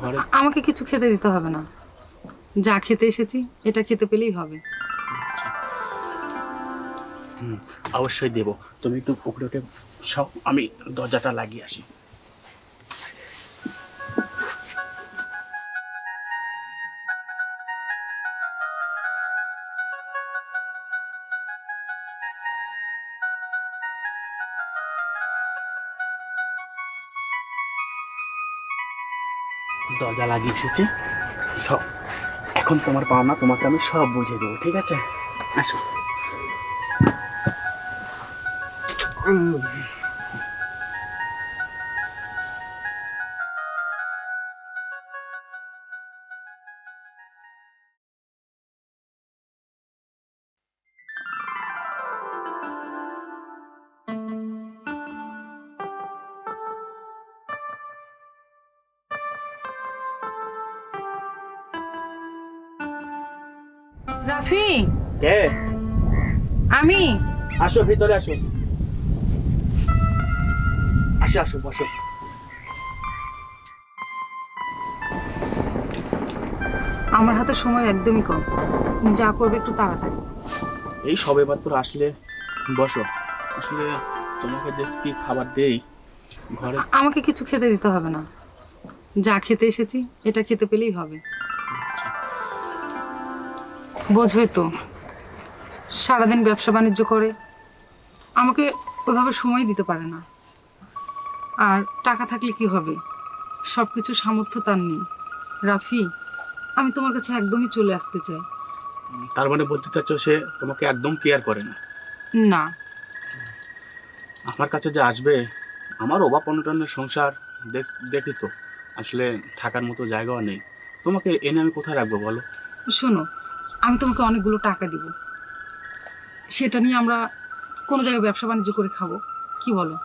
ঘরে। আমাকে কিছু খেতে দিতে হবে না, যা খেতে এসেছি এটা খেতে পেলেই হবে। আচ্ছা। অবশ্যই দেবো। তুমি একটু উপরে উঠে সব, আমি দরজাটা লাগিয়ে আসি। দরজা লাগিয়ে এসেছি সব। এখন তোমার পাওনা তোমাকে আমি সব বুঝিয়ে দেবো, ঠিক আছে? আসো। রাফি, কে? আমি। আসো, ভিতরে আসো। আসো আসো, বসো। আমার হাতে সময় একদমই কম, যা করবে একটু তাড়াতাড়ি। এই সবে মাত্র আসলে, বসো। আসলে তোমাকে যে কি খাবার দেই ঘরে। আমাকে কিছু খেতে দিতে হবে না, যা খেতে এসেছি এটা খেতে পেলেই হবে। আচ্ছা। বোঝোই তো, সারাদিন ব্যবসা বাণিজ্য করে আমাকে ওইভাবে সময় দিতে পারে না। আর টাকা থাকলে কি হবে, সব কিছু সামর্থ্য তার নেই। রাফি, আমি তোমার কাছে একদমই চলে আসতে চাই। তার মানে বলতে চাচ্ছ সে তোমাকে একদম কেয়ার করে না? না। আমার কাছে যে আসবে, আমার অভাব অনটনের সংসার দেখি তো, আসলে থাকার মতো জায়গাও নেই। তোমাকে এনে আমি কোথায় রাখবো বলো? শোনো, আমি তোমাকে অনেকগুলো টাকা দিব, সেটা নিয়ে আমরা কোনো জায়গায় ব্যবসা বাণিজ্য করে খাবো, কি বলো?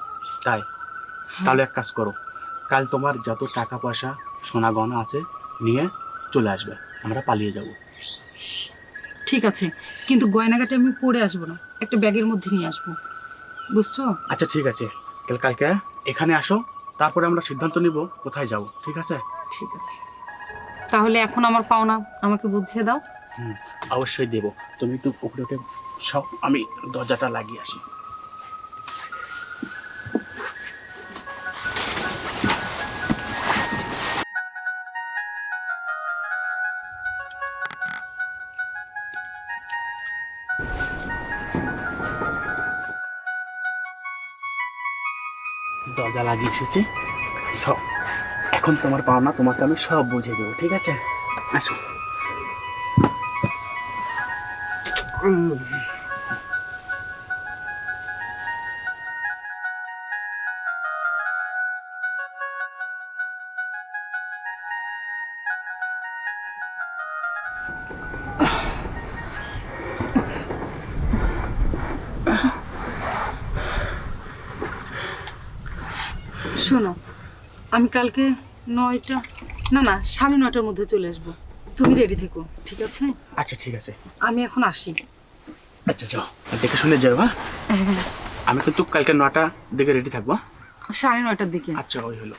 তাই? হ্যাঁ। তাহলে এক কাজ করো, কাল তোমার যত টাকা পয়সা সোনা গয়না আছে নিয়ে চলে আসবে, আমরা পালিয়ে যাব। ঠিক আছে, কিন্তু গয়নাগাটি আমি পরে আসবো না, একটা ব্যাগের মধ্যে নিয়ে আসবো, বুঝছো? আচ্ছা ঠিক আছে, তাহলে কালকে এখানে আসো, তারপরে আমরা সিদ্ধান্ত নিব কোথায় যাব, ঠিক আছে? ঠিক আছে, তাহলে এখন আমার পাওনা আমাকে বুঝিয়ে দাও। হুম, অবশ্যই দেব। তুমি একটু উপরে উঠে সব, আমি দরজাটা লাগিয়ে আসি। দরজা লাগিয়ে এসেছি সব। এখন তোমার পাওনা তোমাকে আমি সব বুঝিয়ে দেবো, ঠিক আছে? আসো। শোনো, আমি কালকে 9টা, না না 9:30টার মধ্যে চলে আসবো, তুমি রেডি থেকো, ঠিক আছে? আচ্ছা ঠিক আছে। আমি এখন আসি। আচ্ছা যাও, আর দেখে শুনে যাও, হ্যাঁ? হ্যাঁ, আমি কিন্তু কালকে 9টা দিকে রেডি থাকবো, হ্যাঁ? 9:30টার দিকে। আচ্ছা, ওই হলো।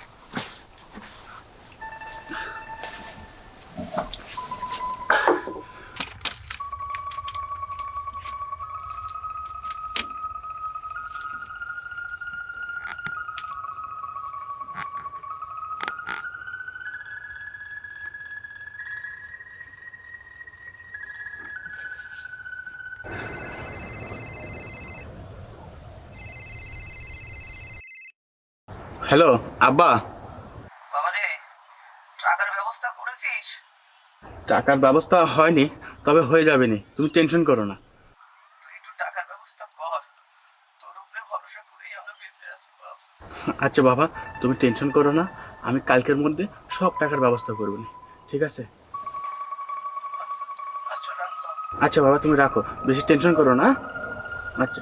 হ্যালো আব্বা। বাবারে, টাকার ব্যবস্থা করেছিস? টাকার ব্যবস্থা হয়নি, তবে হয়ে যাবে নি, তুমি টেনশন করো না। তুই একটু টাকার ব্যবস্থা কর, তোর উপরে ভরসা করেই আমরা বেঁচে আছি বাপ। আচ্ছা বাবা, তুমি টেনশন করো না, আমি কালকের মধ্যে সব টাকার ব্যবস্থা করবো নি, ঠিক আছে? আচ্ছা, আচ্ছা রাখলাম। আচ্ছা বাবা, তুমি রাখো, বেশি টেনশন করো না, হ্যাঁ? আচ্ছা।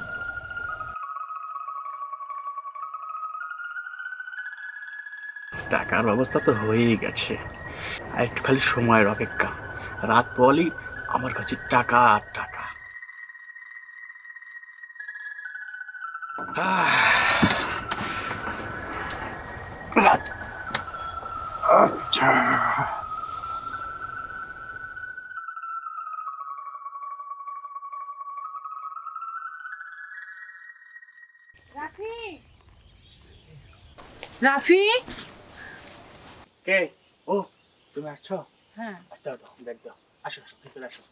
টাকার ব্যবস্থা তো হয়েই গেছে, আর একটু খালি সময়ের অপেক্ষা। রাত পড়লেই আমার কাছে টাকা আর টাকা। রাত রাফি, রাফি। কে? ও তুমি আসছো? হ্যাঁ, দাও দাও, ব্যাগ দাও, আসো আসো, ভিতরে আসো।